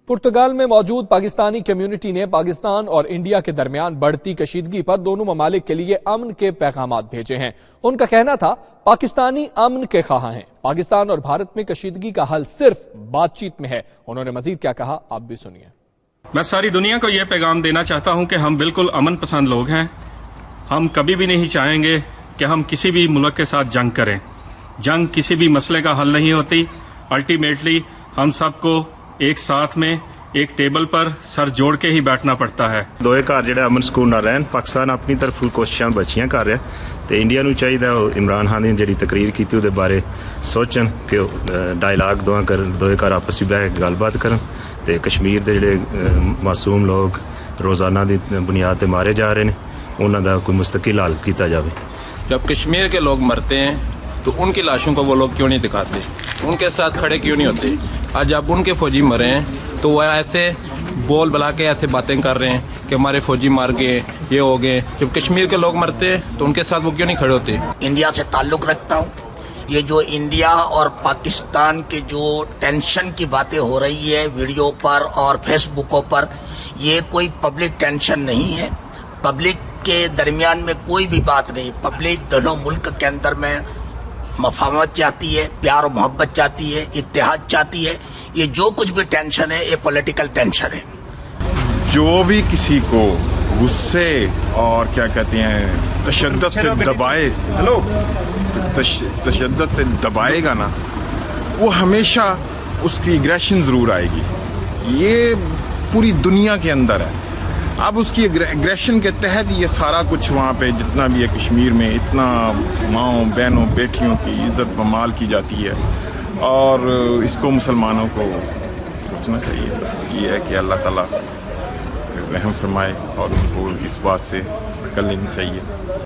پرتگال میں موجود پاکستانی کمیونٹی نے پاکستان اور انڈیا کے درمیان بڑھتی کشیدگی پر دونوں ممالک کے لیے امن کے پیغامات بھیجے ہیں۔ ان کا کہنا تھا پاکستانی امن کے خواہاں ہیں، پاکستان اور بھارت میں کشیدگی کا حل صرف بات چیت میں ہے۔ انہوں نے مزید کیا کہا، آپ بھی سنیے۔ میں ساری دنیا کو یہ پیغام دینا چاہتا ہوں کہ ہم بالکل امن پسند لوگ ہیں۔ ہم کبھی بھی نہیں چاہیں گے کہ ہم کسی بھی ملک کے ساتھ جنگ کریں۔ جنگ کسی بھی مسئلے کا حل نہیں ہوتی۔ الٹیمیٹلی ہم سب کو ایک ساتھ میں ایک ٹیبل پر سر جوڑ کے ہی بیٹھنا پڑتا ہے۔ دوئے گھر جڑے امن سکون نہ رہن، پاکستان اپنی طرف کوششاں بچیاں کر رہا تے انڈیا نو چاہیے عمران خان نے جڑی تقریر کی اس بارے سوچن کہ ڈائلاگ دوئے گھر آپس میں بیٹھ کے گل بات کرن تے کشمیر دے جڑے معصوم لوگ روزانہ دی بنیاد تے مارے جا رہے ہیں انہاں دا کوئی مستقل حل کیتا جاوے۔ جب کشمیر کے لوگ مرتے ہیں تو ان کی لاشوں کو وہ لوگ کیوں نہیں دکھاتے، ان کے ساتھ کھڑے کیوں نہیں ہوتے؟ آج جب ان کے فوجی مرے ہیں تو وہ ایسے بول بلا کے ایسے باتیں کر رہے ہیں کہ ہمارے فوجی مار گئے، یہ ہو گئے۔ جب کشمیر کے لوگ مرتے ہیں تو ان کے ساتھ وہ کیوں نہیں کھڑے ہوتے؟ انڈیا سے تعلق رکھتا ہوں۔ یہ جو انڈیا اور پاکستان کے جو ٹینشن کی باتیں ہو رہی ہے ویڈیو پر اور فیس بکوں پر، یہ کوئی پبلک ٹینشن نہیں ہے۔ پبلک کے درمیان میں کوئی بھی بات نہیں۔ پبلک دونوں ملک کے اندر میں مفاہمت چاہتی ہے، پیار و محبت چاہتی ہے، اتحاد چاہتی ہے۔ یہ جو کچھ بھی ٹینشن ہے یہ پولیٹیکل ٹینشن ہے۔ جو بھی کسی کو غصے اور کیا کہتے ہیں تشدد سے دبائے تشدد سے دبائے گا نا، وہ ہمیشہ اس کی ایگریشن ضرور آئے گی۔ یہ پوری دنیا کے اندر ہے۔ اب اس کی ایگریشن کے تحت یہ سارا کچھ وہاں پہ جتنا بھی ہے کشمیر میں اتنا ماؤں بہنوں بیٹیوں کی عزت بمال کی جاتی ہے، اور اس کو مسلمانوں کو سوچنا چاہیے۔ بس یہ ہے کہ اللہ تعالیٰ رحم فرمائے اور ان کو اس بات سے کر لینی چاہیے۔